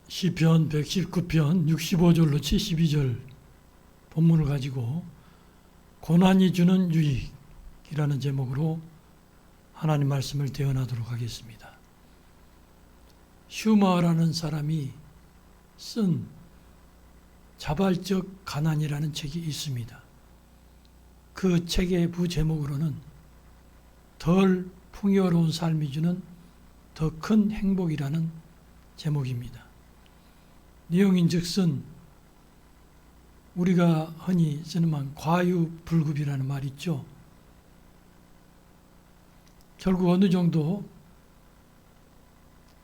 시편 119편 65절로 72절 본문을 가지고 고난이 주는 유익이라는 제목으로 하나님 말씀을 대언하도록 하겠습니다. 슈마라는 사람이 쓴 자발적 가난이라는 책이 있습니다. 그 책의 부제목으로는 덜 풍요로운 삶이 주는 더 큰 행복이라는 제목입니다. 내용인즉슨 우리가 흔히 쓰는 말 과유불급이라는 말이 있죠. 결국 어느 정도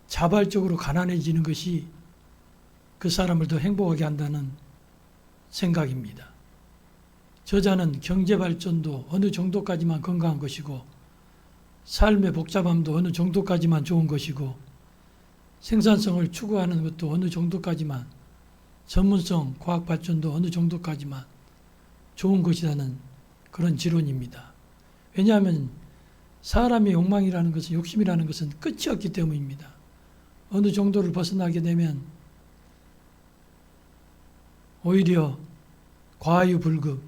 자발적으로 가난해지는 것이 그 사람을 더 행복하게 한다는 생각입니다. 저자는 경제발전도 어느 정도까지만 건강한 것이고 삶의 복잡함도 어느 정도까지만 좋은 것이고 생산성을 추구하는 것도 어느 정도까지만, 전문성, 과학 발전도 어느 정도까지만 좋은 것이라는 그런 지론입니다. 왜냐하면 사람의 욕망이라는 것은, 욕심이라는 것은 끝이 없기 때문입니다. 어느 정도를 벗어나게 되면 오히려 과유불급,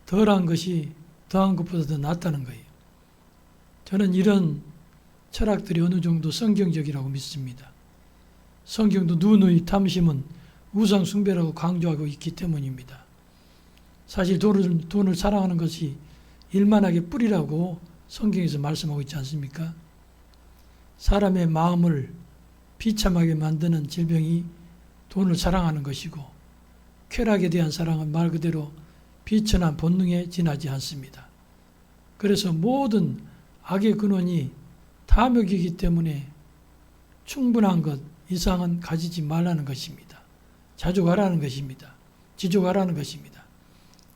덜한 것이 더한 것보다 더 낫다는 거예요. 저는 이런 철학들이 어느 정도 성경적이라고 믿습니다. 성경도 누누이 탐심은 우상 숭배라고 강조하고 있기 때문입니다. 사실 돈을 사랑하는 것이 일만하게 뿌리라고 성경에서 말씀하고 있지 않습니까? 사람의 마음을 비참하게 만드는 질병이 돈을 사랑하는 것이고, 쾌락에 대한 사랑은 말 그대로 비천한 본능에 지나지 않습니다. 그래서 모든 악의 근원이 탐욕이기 때문에 충분한 것 이상은 가지지 말라는 것입니다. 자족하라는 것입니다. 지족하라는 것입니다.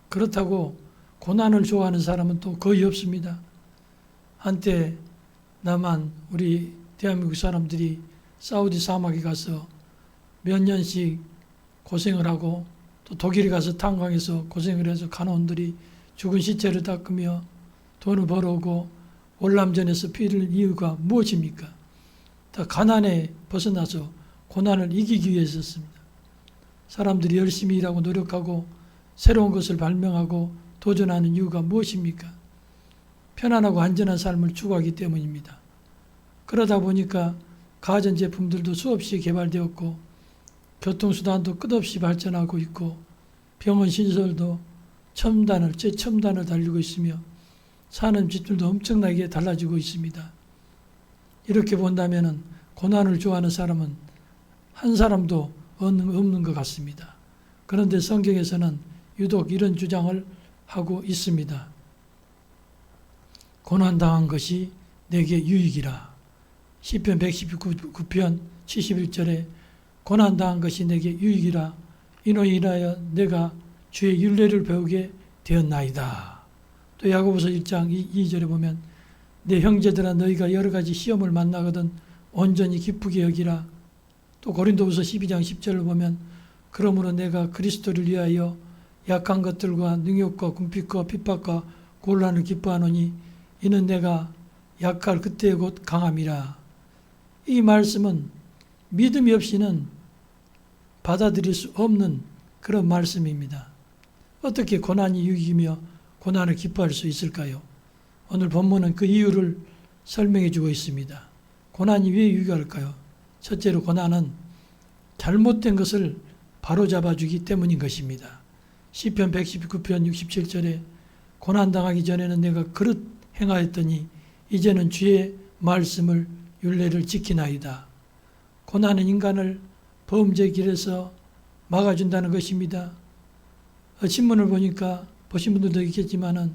그렇다고 고난을 좋아하는 사람은 또 거의 없습니다. 한때 남한 우리 대한민국 사람들이 사우디 사막에 가서 몇 년씩 고생을 하고 또 독일에 가서 탄광에서 고생을 해서 간호원들이 죽은 시체를 닦으며 돈을 벌어오고 월남전에서 피를 흘린 이유가 무엇입니까? 다 가난에 벗어나서 고난을 이기기 위해서였습니다. 사람들이 열심히 일하고 노력하고 새로운 것을 발명하고 도전하는 이유가 무엇입니까? 편안하고 안전한 삶을 추구하기 때문입니다. 그러다 보니까 가전제품들도 수없이 개발되었고 교통수단도 끝없이 발전하고 있고 병원 시설도 최첨단을 달리고 있으며 사는 집들도 엄청나게 달라지고 있습니다. 이렇게 본다면 고난을 좋아하는 사람은 한 사람도 없는 것 같습니다. 그런데 성경에서는 유독 이런 주장을 하고 있습니다. 고난당한 것이 내게 유익이라. 시편 119편 71절에 고난당한 것이 내게 유익이라. 이로 인하여 내가 주의 율례를 배우게 되었나이다. 또 야고보서 1장 2절에 보면 내 형제들아 너희가 여러 가지 시험을 만나거든 온전히 기쁘게 여기라. 또 고린도후서 12장 10절을 보면 그러므로 내가 그리스도를 위하여 약한 것들과 능욕과 궁핍과 핍박과 곤란을 기뻐하노니 이는 내가 약할 그때의 곧 강함이라. 이 말씀은 믿음이 없이는 받아들일 수 없는 그런 말씀입니다. 어떻게 고난이 유익이며 고난을 기뻐할 수 있을까요? 오늘 본문은 그 이유를 설명해 주고 있습니다. 고난이 왜 유익할까요? 첫째로 고난은 잘못된 것을 바로잡아주기 때문인 것입니다. 시편 119편 67절에 고난당하기 전에는 내가 그릇 행하였더니 이제는 주의 말씀을 율례를 지키나이다. 고난은 인간을 범죄의 길에서 막아준다는 것입니다. 신문을 보니까 보신 분들도 있겠지만은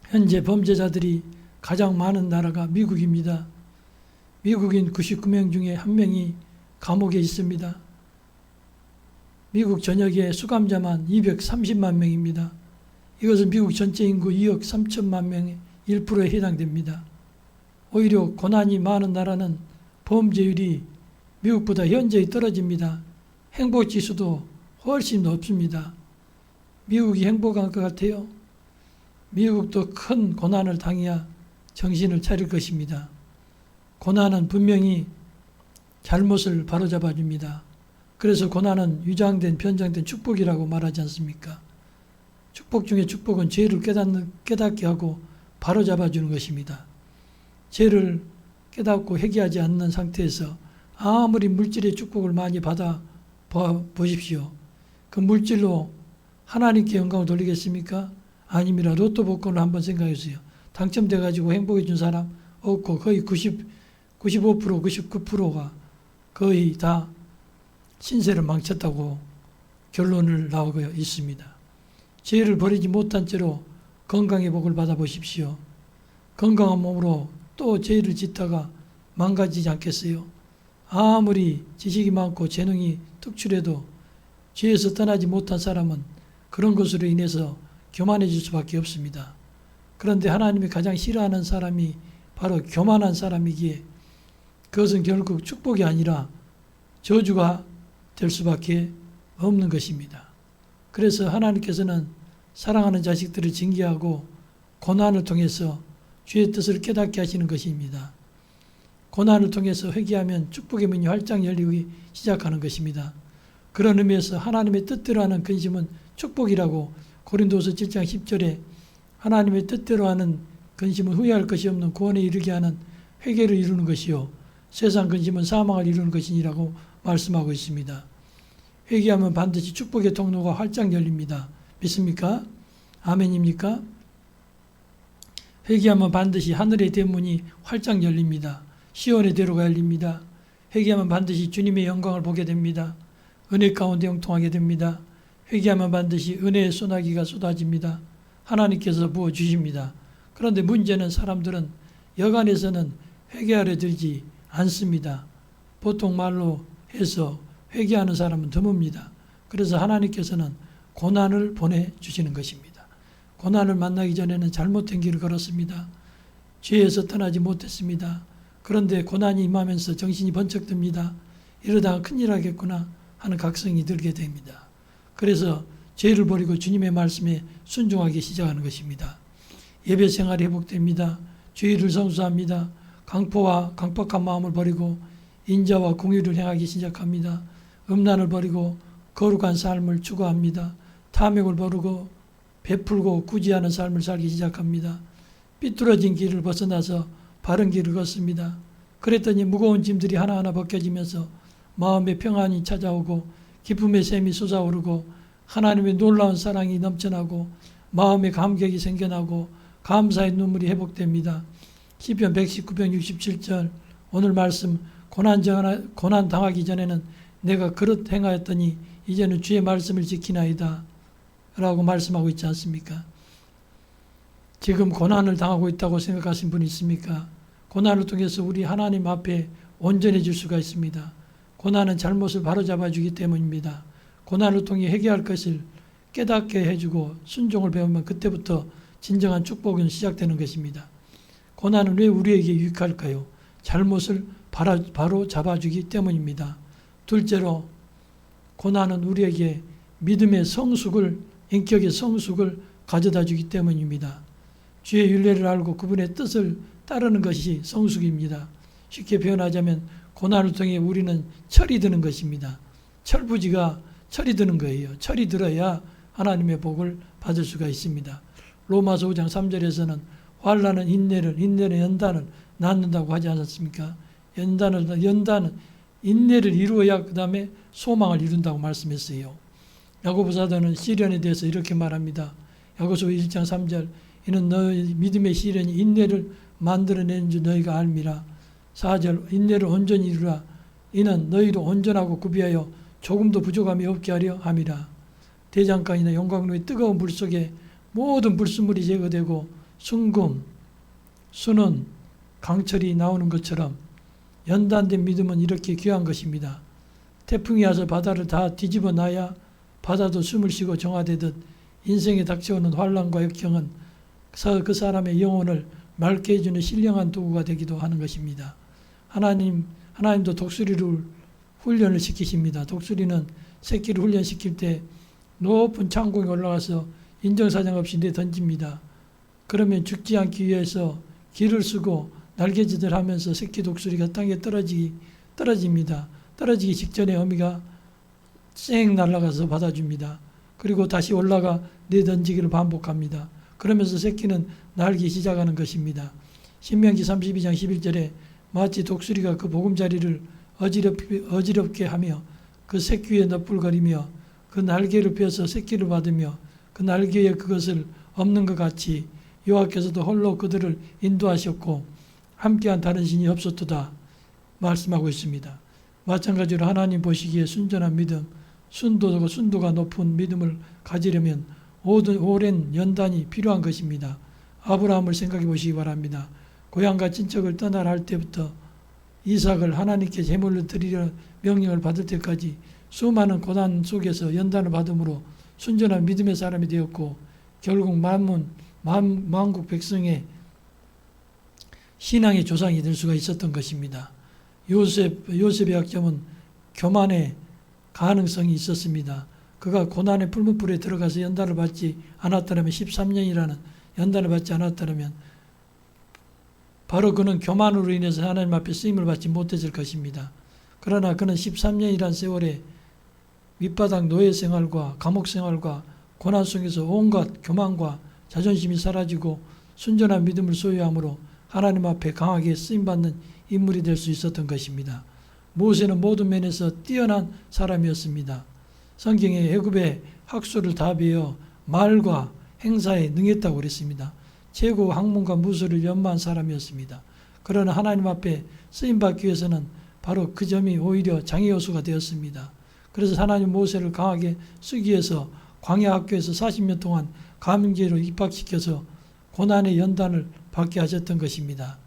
현재 범죄자들이 가장 많은 나라가 미국입니다. 미국인 99명 중에 1명이 감옥에 있습니다. 미국 전역의 수감자만 230만 명입니다. 이것은 미국 전체 인구 2억 3천만 명의 1%에 해당됩니다. 오히려 고난이 많은 나라는 범죄율이 미국보다 현저히 떨어집니다. 행복지수도 훨씬 높습니다. 미국이 행복한 것 같아요. 미국도 큰 고난을 당해야 정신을 차릴 것입니다. 고난은 분명히 잘못을 바로잡아 줍니다. 그래서 고난은 위장된 변장된 축복이라고 말하지 않습니까? 축복 중에 축복은 죄를 깨닫게 하고 바로잡아 주는 것입니다. 죄를 깨닫고 회개하지 않는 상태에서 아무리 물질의 축복을 많이 받아 보십시오. 그 물질로 하나님께 영광을 돌리겠습니까? 아닙니다. 로또 복권을 한번 생각해 보세요. 당첨돼 가지고 행복해 준 사람 없고 거의 95%, 99%가 거의 다 신세를 망쳤다고 결론을 나오고 있습니다. 죄를 버리지 못한 채로 건강의 복을 받아보십시오. 건강한 몸으로 또 죄를 짓다가 망가지지 않겠어요? 아무리 지식이 많고 재능이 특출해도 죄에서 떠나지 못한 사람은 그런 것으로 인해서 교만해질 수밖에 없습니다. 그런데 하나님이 가장 싫어하는 사람이 바로 교만한 사람이기에 그것은 결국 축복이 아니라 저주가 될 수밖에 없는 것입니다. 그래서 하나님께서는 사랑하는 자식들을 징계하고 고난을 통해서 주의 뜻을 깨닫게 하시는 것입니다. 고난을 통해서 회개하면 축복의 문이 활짝 열리기 시작하는 것입니다. 그런 의미에서 하나님의 뜻대로 하는 근심은 축복이라고 고린도서 7장 10절에 하나님의 뜻대로 하는 근심은 후회할 것이 없는 구원에 이르게 하는 회개를 이루는 것이요 세상 근심은 사망을 이루는 것이니라고 말씀하고 있습니다. 회개하면 반드시 축복의 통로가 활짝 열립니다. 믿습니까? 아멘입니까? 회개하면 반드시 하늘의 대문이 활짝 열립니다. 시온의 대로가 열립니다. 회개하면 반드시 주님의 영광을 보게 됩니다. 은혜 가운데 형통하게 됩니다. 회개하면 반드시 은혜의 소나기가 쏟아집니다. 하나님께서 부어주십니다. 그런데 문제는 사람들은 여간에서는 회개하려 들지 않습니다. 보통 말로 해서 회개하는 사람은 드뭅니다. 그래서 하나님께서는 고난을 보내주시는 것입니다. 고난을 만나기 전에는 잘못된 길을 걸었습니다. 죄에서 떠나지 못했습니다. 그런데 고난이 임하면서 정신이 번쩍 듭니다. 이러다가 큰일 하겠구나 하는 각성이 들게 됩니다. 그래서 죄를 버리고 주님의 말씀에 순종하기 시작하는 것입니다. 예배 생활이 회복됩니다. 주의를 성수합니다. 강포와 강박한 마음을 버리고 인자와 공의를 행하기 시작합니다. 음란을 버리고 거룩한 삶을 추구합니다. 탐욕을 버리고 베풀고 구제하는 삶을 살기 시작합니다. 삐뚤어진 길을 벗어나서 바른 길을 걷습니다. 그랬더니 무거운 짐들이 하나하나 벗겨지면서 마음의 평안이 찾아오고 기쁨의 샘이 솟아오르고 하나님의 놀라운 사랑이 넘쳐나고 마음의 감격이 생겨나고 감사의 눈물이 회복됩니다. 시편 119편 67절 오늘 말씀 고난 당하기 전에는 내가 그릇 행하였더니 이제는 주의 말씀을 지키나이다 라고 말씀하고 있지 않습니까? 지금 고난을 당하고 있다고 생각하신 분이 있습니까? 고난을 통해서 우리 하나님 앞에 온전해질 수가 있습니다. 고난은 잘못을 바로잡아 주기 때문입니다. 고난을 통해 회개할 것을 깨닫게 해주고 순종을 배우면 그때부터 진정한 축복은 시작되는 것입니다. 고난은 왜 우리에게 유익할까요? 잘못을 바로 잡아주기 때문입니다. 둘째로 고난은 우리에게 믿음의 성숙을, 인격의 성숙을 가져다 주기 때문입니다. 주의 윤례를 알고 그분의 뜻을 따르는 것이 성숙입니다. 쉽게 표현하자면 고난을 통해 우리는 철이 드는 것입니다. 철부지가 철이 드는 거예요. 철이 들어야 하나님의 복을 받을 수가 있습니다. 로마서 5장 3절에서는 환난은 인내를, 인내는 연단을 낳는다고 하지 않았습니까? 연단은 인내를 이루어야 그 다음에 소망을 이룬다고 말씀했어요. 야고보 사도는 시련에 대해서 이렇게 말합니다. 야고보서 1장 3절 이는 너희 믿음의 시련이 인내를 만들어내는 줄 너희가 알미라. 4절 인내를 온전히 이루라. 이는 너희로 온전하고 구비하여 조금도 부족함이 없게 하려 함이라. 대장간이나 용광로의 뜨거운 불 속에 모든 불순물이 제거되고 순금, 수는, 강철이 나오는 것처럼 연단된 믿음은 이렇게 귀한 것입니다. 태풍이 와서 바다를 다 뒤집어 놔야 바다도 숨을 쉬고 정화되듯 인생에 닥쳐오는 환난과 역경은 그 사람의 영혼을 맑게 해주는 신령한 도구가 되기도 하는 것입니다. 하나님도 독수리를 훈련을 시키십니다. 독수리는 새끼를 훈련시킬 때 높은 창공에 올라가서 인정사정 없이 내던집니다. 그러면 죽지 않기 위해서 기를 쓰고 날개짓을 하면서 새끼 독수리가 땅에 떨어지기 떨어집니다. 떨어지기 직전에 어미가 쌩 날아가서 받아줍니다. 그리고 다시 올라가 내던지기를 반복합니다. 그러면서 새끼는 날기 시작하는 것입니다. 신명기 32장 11절에 마치 독수리가 그 보금자리를 어지럽게 하며 그 새끼 위에 너풀거리며 그 날개를 펴서 새끼를 받으며 그 날개에 그것을 엎는 것 같이 여호와께서도 홀로 그들을 인도하셨고 함께한 다른 신이 없었도다 말씀하고 있습니다. 마찬가지로 하나님 보시기에 순전한 믿음, 순도가 높은 믿음을 가지려면 오랜 연단이 필요한 것입니다. 아브라함을 생각해 보시기 바랍니다. 고향과 친척을 떠나라 할 때부터 이삭을 하나님께 제물로 드리려 명령을 받을 때까지 수많은 고난 속에서 연단을 받음으로 순전한 믿음의 사람이 되었고 결국 만국 백성의 신앙의 조상이 될 수가 있었던 것입니다. 요셉의 약점은 교만의 가능성이 있었습니다. 그가 고난의 풀무불에 들어가서 연단을 받지 않았더라면 13년이라는 연단을 받지 않았더라면 바로 그는 교만으로 인해서 하나님 앞에 쓰임을 받지 못했을 것입니다. 그러나 그는 13년이라는 세월에 밑바닥 노예 생활과 감옥 생활과 고난 속에서 온갖 교만과 자존심이 사라지고 순전한 믿음을 소유함으로 하나님 앞에 강하게 쓰임받는 인물이 될 수 있었던 것입니다. 모세는 모든 면에서 뛰어난 사람이었습니다. 성경에 애굽의 학술을 다 배워 말과 행사에 능했다고 그랬습니다. 최고 학문과 무술을 연마한 사람이었습니다. 그러나 하나님 앞에 쓰임받기 위해서는 바로 그 점이 오히려 장애 요소가 되었습니다. 그래서 하나님 모세를 강하게 쓰기 위해서 광야 학교에서 40년 동안 감임제로 입학시켜서 고난의 연단을 받게 하셨던 것입니다.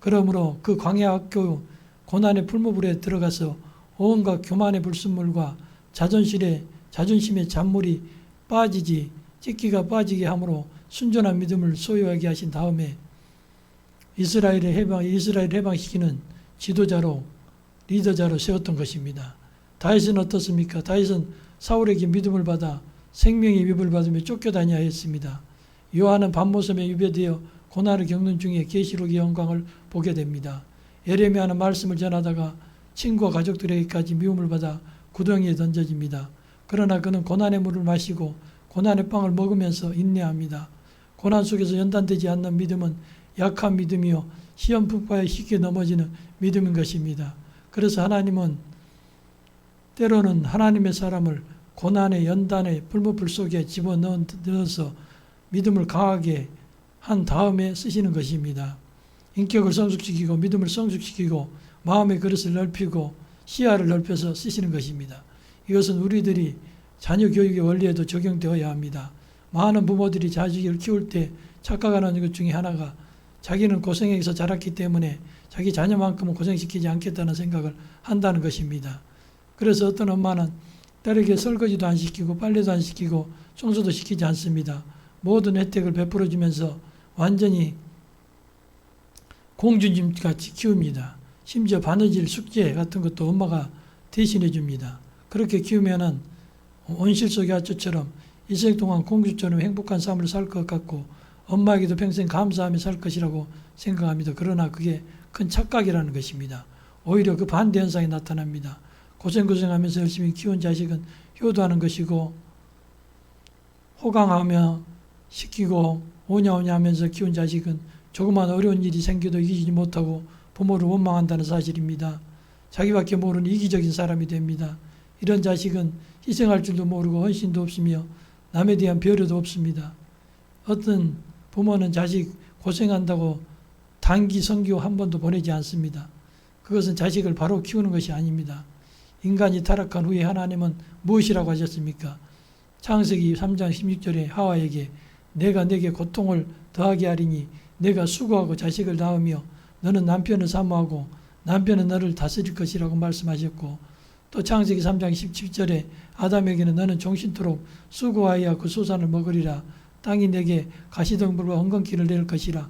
그러므로 그 광야 학교 고난의 풀무불에 들어가서 온갖 교만의 불순물과 자존심의 잔물이 찢기가 빠지게 함으로 순전한 믿음을 소유하게 하신 다음에 이스라엘을 해방시키는 지도자로 리더자로 세웠던 것입니다. 다윗은 어떻습니까? 다윗은 사울에게 믿음을 받아 생명의 위협을 받으며 쫓겨다녀야 했습니다. 요한은 밤모섬에 유배되어 고난을 겪는 중에 계시록의 영광을 보게 됩니다. 예레미야는 말씀을 전하다가 친구와 가족들에게까지 미움을 받아 구덩이에 던져집니다. 그러나 그는 고난의 물을 마시고 고난의 빵을 먹으면서 인내합니다. 고난 속에서 연단되지 않는 믿음은 약한 믿음이요 시험 풍파에 쉽게 넘어지는 믿음인 것입니다. 그래서 하나님은 때로는 하나님의 사람을 고난의 연단의 풀무불 속에 집어넣어서 믿음을 강하게 한 다음에 쓰시는 것입니다. 인격을 성숙시키고 믿음을 성숙시키고 마음의 그릇을 넓히고 시야를 넓혀서 쓰시는 것입니다. 이것은 우리들이 자녀 교육의 원리에도 적용되어야 합니다. 많은 부모들이 자식을 키울 때 착각하는 것 중에 하나가 자기는 고생해서 자랐기 때문에 자기 자녀만큼은 고생시키지 않겠다는 생각을 한다는 것입니다. 그래서 어떤 엄마는 딸에게 설거지도 안 시키고 빨래도 안 시키고 청소도 시키지 않습니다. 모든 혜택을 베풀어주면서 완전히 공주님같이 키웁니다. 심지어 바느질, 숙제 같은 것도 엄마가 대신해 줍니다. 그렇게 키우면은 온실 속의 아초처럼 일생 동안 공주처럼 행복한 삶을 살 것 같고 엄마에게도 평생 감사하며 살 것이라고 생각합니다. 그러나 그게 큰 착각이라는 것입니다. 오히려 그 반대 현상이 나타납니다. 고생하면서 열심히 키운 자식은 효도하는 것이고 호강하며 시키고 오냐오냐 하면서 키운 자식은 조그만 어려운 일이 생겨도 이기지 못하고 부모를 원망한다는 사실입니다. 자기밖에 모르는 이기적인 사람이 됩니다. 이런 자식은 희생할 줄도 모르고 헌신도 없으며 남에 대한 배려도 없습니다. 어떤 부모는 자식 고생한다고 단기 선교 한 번도 보내지 않습니다. 그것은 자식을 바로 키우는 것이 아닙니다. 인간이 타락한 후에 하나님은 무엇이라고 하셨습니까? 창세기 3장 16절에 하와에게 내가 내게 고통을 더하게 하리니 내가 수고하고 자식을 낳으며 너는 남편을 사모하고 남편은 너를 다스릴 것이라고 말씀하셨고 또 창세기 3장 17절에 아담에게는 너는 종신토록 수고하여 그 소산을 먹으리라 땅이 내게 가시덤불과 엉겅퀴를 낼 것이라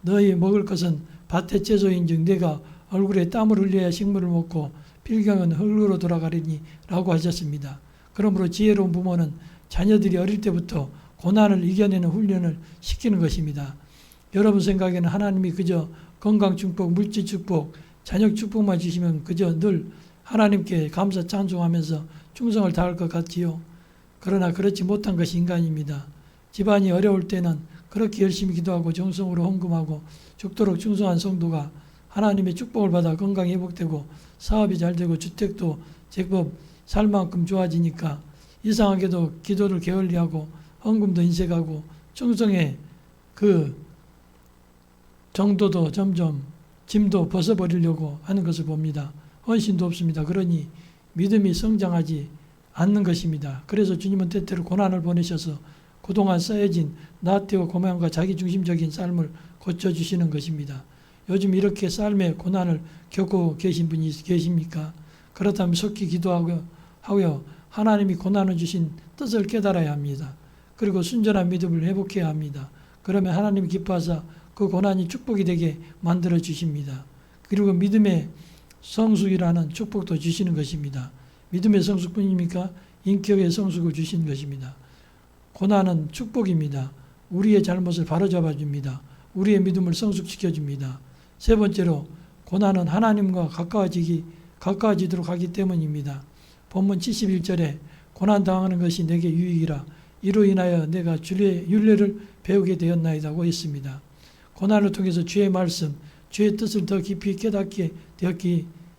너희 먹을 것은 밭의 채소인즉 내가 얼굴에 땀을 흘려야 식물을 먹고 필경은 흙으로 돌아가리니 라고 하셨습니다. 그러므로 지혜로운 부모는 자녀들이 어릴 때부터 고난을 이겨내는 훈련을 시키는 것입니다. 여러분 생각에는 하나님이 그저 건강 축복, 물질 축복, 자녀 축복만 주시면 그저 늘 하나님께 감사 찬송하면서 충성을 다할 것 같지요. 그러나 그렇지 못한 것이 인간입니다. 집안이 어려울 때는 그렇게 열심히 기도하고 정성으로 헌금하고 죽도록 충성한 성도가 하나님의 축복을 받아 건강이 회복되고 사업이 잘 되고 주택도 제법 살 만큼 좋아지니까 이상하게도 기도를 게을리하고 헌금도 인색하고 충성의 그 정도도 점점 짐도 벗어버리려고 하는 것을 봅니다. 헌신도 없습니다. 그러니 믿음이 성장하지 않는 것입니다. 그래서 주님은 때때로 고난을 보내셔서 그동안 쌓여진 나태와 고만과 자기중심적인 삶을 고쳐주시는 것입니다. 요즘 이렇게 삶의 고난을 겪고 계신 분이 계십니까? 그렇다면 속히 기도하고 하나님이 고난을 주신 뜻을 깨달아야 합니다. 그리고 순전한 믿음을 회복해야 합니다. 그러면 하나님이 기뻐하사 그 고난이 축복이 되게 만들어 주십니다. 그리고 믿음의 성숙이라는 축복도 주시는 것입니다. 믿음의 성숙뿐입니까? 인격의 성숙을 주시는 것입니다. 고난은 축복입니다. 우리의 잘못을 바로잡아 줍니다. 우리의 믿음을 성숙시켜 줍니다. 세 번째로 고난은 하나님과 가까워지도록 하기 때문입니다. 본문 71절에 고난당하는 것이 내게 유익이라 이로 인하여 내가 주의 율례를 배우게 되었나이다고 했습니다. 고난을 통해서 주의 말씀, 주의 뜻을 더 깊이 깨닫게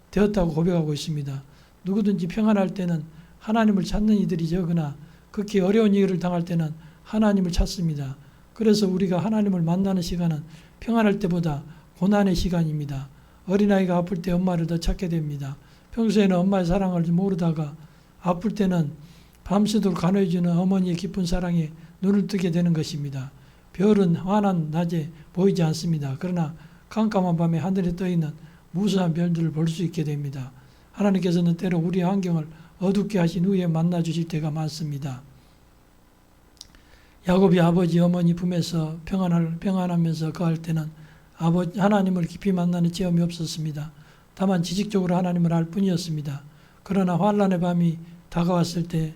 되었다고 고백하고 있습니다. 누구든지 평안할 때는 하나님을 찾는 이들이 적으나 극히 어려운 일을 당할 때는 하나님을 찾습니다. 그래서 우리가 하나님을 만나는 시간은 평안할 때보다 고난의 시간입니다. 어린아이가 아플 때 엄마를 더 찾게 됩니다. 평소에는 엄마의 사랑을 모르다가 아플 때는 밤새도록 간호해주는 어머니의 깊은 사랑에 눈을 뜨게 되는 것입니다. 별은 환한 낮에 보이지 않습니다. 그러나 깜깜한 밤에 하늘에 떠있는 무수한 별들을 볼 수 있게 됩니다. 하나님께서는 때로 우리의 환경을 어둡게 하신 후에 만나주실 때가 많습니다. 야곱이 아버지 어머니 품에서 평안하면서 거할 때는 하나님을 깊이 만나는 체험이 없었습니다. 다만 지식적으로 하나님을 알 뿐이었습니다. 그러나 환난의 밤이 다가왔을 때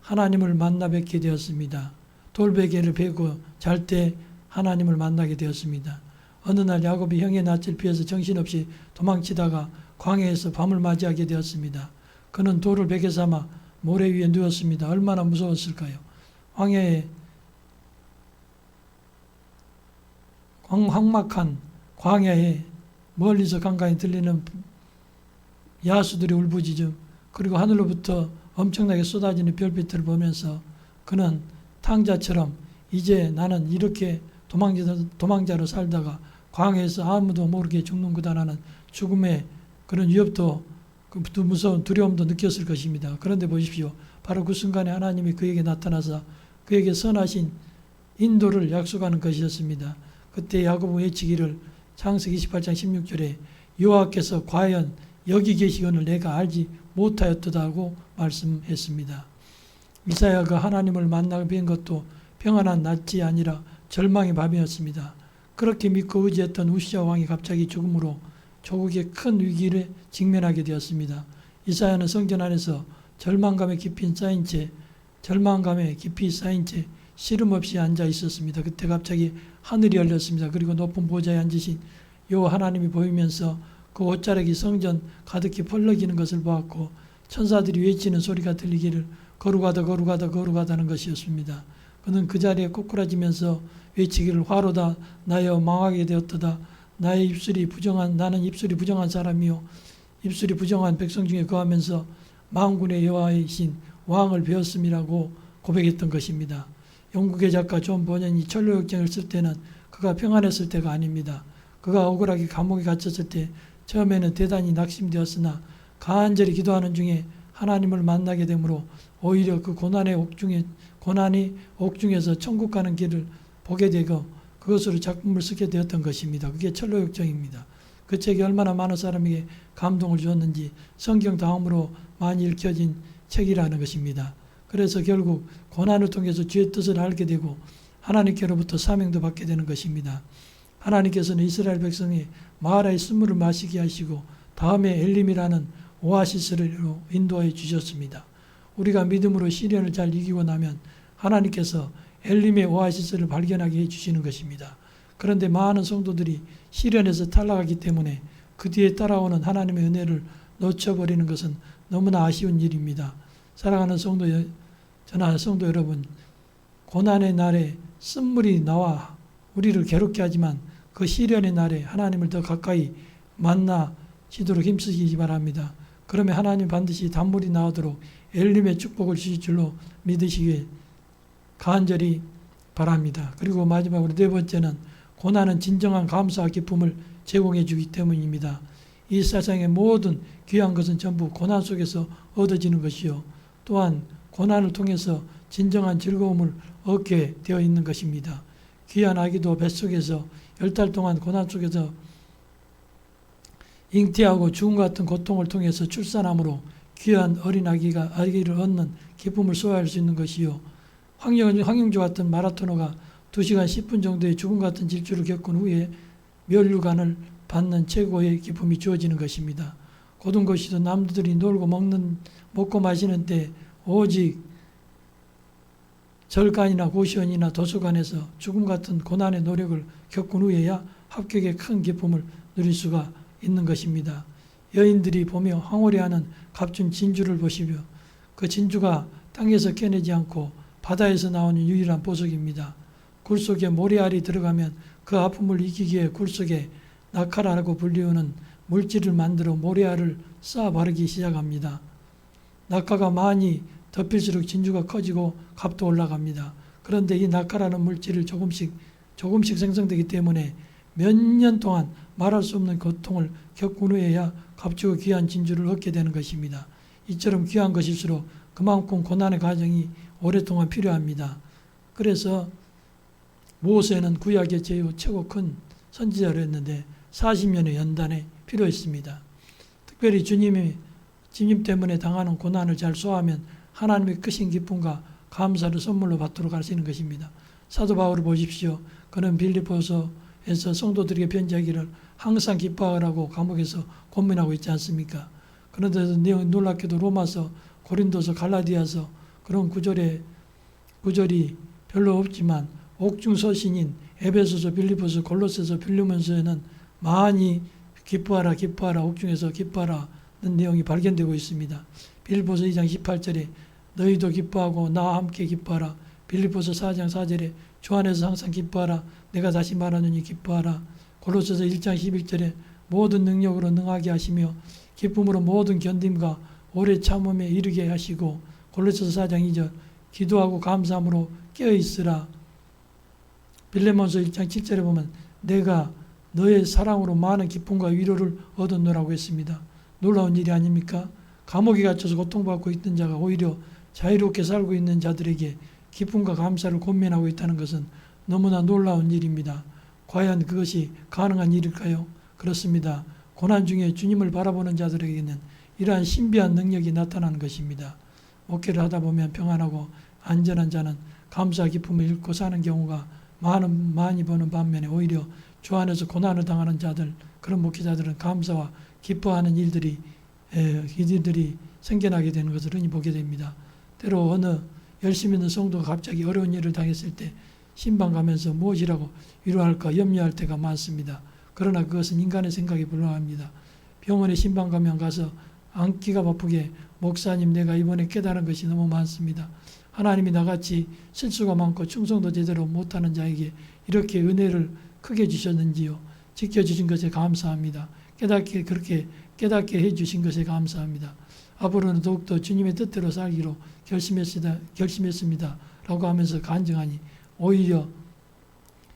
하나님을 만나 뵙게 되었습니다. 돌베개를 베고 잘 때 하나님을 만나게 되었습니다. 어느 날 야곱이 형의 낯을 피해서 정신없이 도망치다가 광야에서 밤을 맞이하게 되었습니다. 그는 돌을 베개 삼아 모래 위에 누웠습니다. 얼마나 무서웠을까요? 황야의 황막한 광야에 멀리서 간간히 들리는 야수들의 울부짖음 그리고 하늘로부터 엄청나게 쏟아지는 별빛을 보면서 그는 탕자처럼 이제 나는 이렇게 도망자로 살다가 광야에서 아무도 모르게 죽는구나라는 죽음의 그런 위협도 그 무서운 두려움도 느꼈을 것입니다. 그런데 보십시오. 바로 그 순간에 하나님이 그에게 나타나서 그에게 선하신 인도를 약속하는 것이었습니다. 그때 야곱은 외치기를 창세기 28장 16절에 여호와께서 과연 여기 계시거늘 내가 알지 못하였도다고 말씀했습니다. 이사야가 하나님을 만나 뵌 것도 평안한 낮이 아니라 절망의 밤이었습니다. 그렇게 믿고 의지했던 우시야 왕이 갑자기 죽음으로 조국의 큰 위기를 직면하게 되었습니다. 이사야는 성전 안에서 절망감에 깊이 쌓인 채 시름 없이 앉아 있었습니다. 그때 갑자기 하늘이 열렸습니다. 그리고 높은 보좌에 앉으신 여호와 하나님이 보이면서 그 옷자락이 성전 가득히 펄럭이는 것을 보았고 천사들이 외치는 소리가 들리기를 거룩하다는 것이었습니다. 그는 그 자리에 꼬꾸라지면서 외치기를 화로다 나여 망하게 되었도다. 나는 입술이 부정한 사람이요 입술이 부정한 백성 중에 거하면서 만군의 여호와이신 왕을 배웠음이라고 고백했던 것입니다. 영국의 작가 존 버년이 철로역정을 쓸 때는 그가 평안했을 때가 아닙니다. 그가 억울하게 감옥에 갇혔을 때 처음에는 대단히 낙심되었으나 간절히 기도하는 중에 하나님을 만나게 되므로 오히려 그 고난이 옥중에서 천국 가는 길을 보게 되고 그것으로 작품을 쓰게 되었던 것입니다. 그게 철로역정입니다. 그 책이 얼마나 많은 사람에게 감동을 주었는지 성경 다음으로 많이 읽혀진 책이라는 것입니다. 그래서 결국 고난을 통해서 주의 뜻을 알게 되고 하나님께로부터 사명도 받게 되는 것입니다. 하나님께서는 이스라엘 백성이 마라의 쓴물을 마시게 하시고 다음에 엘림이라는 오아시스로 인도해 주셨습니다. 우리가 믿음으로 시련을 잘 이기고 나면 하나님께서 엘림의 오아시스를 발견하게 해주시는 것입니다. 그런데 많은 성도들이 시련에서 탈락하기 때문에 그 뒤에 따라오는 하나님의 은혜를 놓쳐버리는 것은 너무나 아쉬운 일입니다. 사랑하는 저나 성도 여러분, 고난의 날에 쓴물이 나와 우리를 괴롭게 하지만 그 시련의 날에 하나님을 더 가까이 만나시도록 힘쓰시기 바랍니다. 그러면 하나님 반드시 단물이 나오도록 엘림의 축복을 주실 줄로 믿으시길 간절히 바랍니다. 그리고 마지막으로 네 번째는 고난은 진정한 감사와 기쁨을 제공해 주기 때문입니다. 이 세상의 모든 귀한 것은 전부 고난 속에서 얻어지는 것이요. 또한 고난을 통해서 진정한 즐거움을 얻게 되어 있는 것입니다. 귀한 아기도 뱃속에서 10달 동안 고난 속에서 잉태하고 죽음 같은 고통을 통해서 출산함으로 귀한 어린 아기를 얻는 기쁨을 소화할 수 있는 것이요. 황영조 같은 마라토너가 2시간 10분 정도의 죽음 같은 질주를 겪은 후에 멸류관을 받는 최고의 기쁨이 주어지는 것입니다. 고든 것이도 남들이 놀고 먹고 마시는 때 오직 절간이나 고시원이나 도서관에서 죽음 같은 고난의 노력을 겪은 후에야 합격의 큰 기쁨을 누릴 수가 있는 것입니다. 여인들이 보며 황홀해하는 값진 진주를 보시며 그 진주가 땅에서 캐내지 않고 바다에서 나오는 유일한 보석입니다. 굴 속에 모래알이 들어가면 그 아픔을 이기기 위해 굴 속에 나카라라고 불리우는 물질을 만들어 모래알을 쌓아 바르기 시작합니다. 낙하가 많이 덮일수록 진주가 커지고 값도 올라갑니다. 그런데 이 낙하라는 물질을 조금씩 생성되기 때문에 몇 년 동안 말할 수 없는 고통을 겪은 후에야 값지고 귀한 진주를 얻게 되는 것입니다. 이처럼 귀한 것일수록 그만큼 고난의 과정이 오랫동안 필요합니다. 그래서 모세는 구약의 최고 큰 선지자로 했는데 40년의 연단이 필요했습니다. 특별히 주님 때문에 당하는 고난을 잘 소화하면 하나님의 크신 기쁨과 감사를 선물로 받도록 하시는 것입니다. 사도 바울을 보십시오. 그는 빌립보서에서 성도들에게 편지하기를 항상 기뻐하라고 감옥에서 고민하고 있지 않습니까? 그런데도 내용 놀랍게도 로마서, 고린도서, 갈라디아서 그런 구절이 별로 없지만 옥중 서신인 에베소서, 빌립보서, 골로새서, 빌레몬서에는 많이 기뻐하라 옥중에서 기뻐하라는 내용이 발견되고 있습니다. 빌립보서 2장 18절에 너희도 기뻐하고 나와 함께 기뻐하라. 빌립보서 4장 4절에 주 안에서 항상 기뻐하라. 내가 다시 말하노니 기뻐하라. 골로새서 1장 11절에 모든 능력으로 능하게 하시며 기쁨으로 모든 견딤과 오래 참음에 이르게 하시고 골로새서 4장 2절 기도하고 감사함으로 깨어있으라. 빌레몬서 1장 7절에 보면 내가 너의 사랑으로 많은 기쁨과 위로를 얻었노라고 했습니다. 놀라운 일이 아닙니까? 감옥에 갇혀서 고통받고 있던 자가 오히려 자유롭게 살고 있는 자들에게 기쁨과 감사를 권면하고 있다는 것은 너무나 놀라운 일입니다. 과연 그것이 가능한 일일까요? 그렇습니다. 고난 중에 주님을 바라보는 자들에게는 이러한 신비한 능력이 나타나는 것입니다. 목회를 하다 보면 평안하고 안전한 자는 감사 기쁨을 잃고 사는 경우가 많이 보는 반면에 오히려 주 안에서 고난을 당하는 자들, 그런 목회자들은 감사와 기뻐하는 일들이 생겨나게 되는 것을 흔히 보게 됩니다. 때로 어느 열심히 있는 성도가 갑자기 어려운 일을 당했을 때 신방 가면서 무엇이라고 위로할까 염려할 때가 많습니다. 그러나 그것은 인간의 생각에 불과합니다. 병원에 신방 가면 가서 앉기가 바쁘게 목사님 내가 이번에 깨달은 것이 너무 많습니다. 하나님이 나같이 실수가 많고 충성도 제대로 못하는 자에게 이렇게 은혜를 크게 주셨는지요. 지켜주신 것에 감사합니다. 그렇게 깨닫게 해주신 것에 감사합니다. 앞으로는 더욱더 주님의 뜻대로 살기로 결심했습니다. 라고 하면서 간증하니 오히려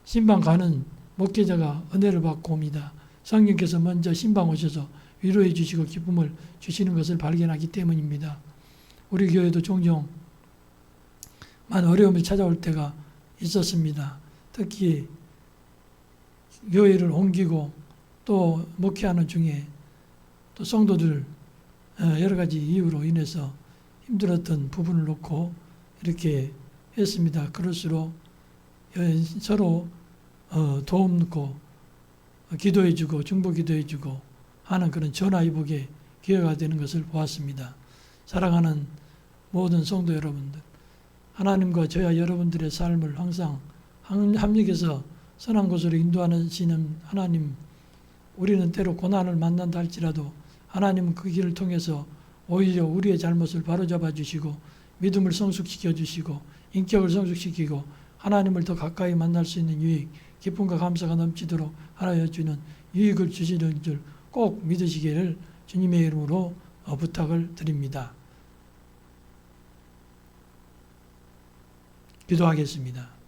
신방 가는 목회자가 은혜를 받고 옵니다. 성령께서 먼저 신방 오셔서 위로해 주시고 기쁨을 주시는 것을 발견하기 때문입니다. 우리 교회도 종종 어려움이 찾아올 때가 있었습니다. 특히 교회를 옮기고 또 목회하는 중에 또 성도들 여러 가지 이유로 인해서 힘들었던 부분을 놓고 이렇게 했습니다. 그럴수록 서로 도움고 기도해주고 중보 기도해주고 하는 그런 전화위복의 기회가 되는 것을 보았습니다. 사랑하는 모든 성도 여러분들, 하나님과 저와 여러분들의 삶을 항상 합력해서 선한 곳으로 인도하시는 하나님 우리는 때로 고난을 만난다 할지라도 하나님은 그 길을 통해서 오히려 우리의 잘못을 바로잡아 주시고 믿음을 성숙시켜 주시고 인격을 성숙시키고 하나님을 더 가까이 만날 수 있는 유익, 기쁨과 감사가 넘치도록 하여 주는 유익을 주시는 줄 꼭 믿으시기를 주님의 이름으로 부탁을 드립니다. 기도하겠습니다.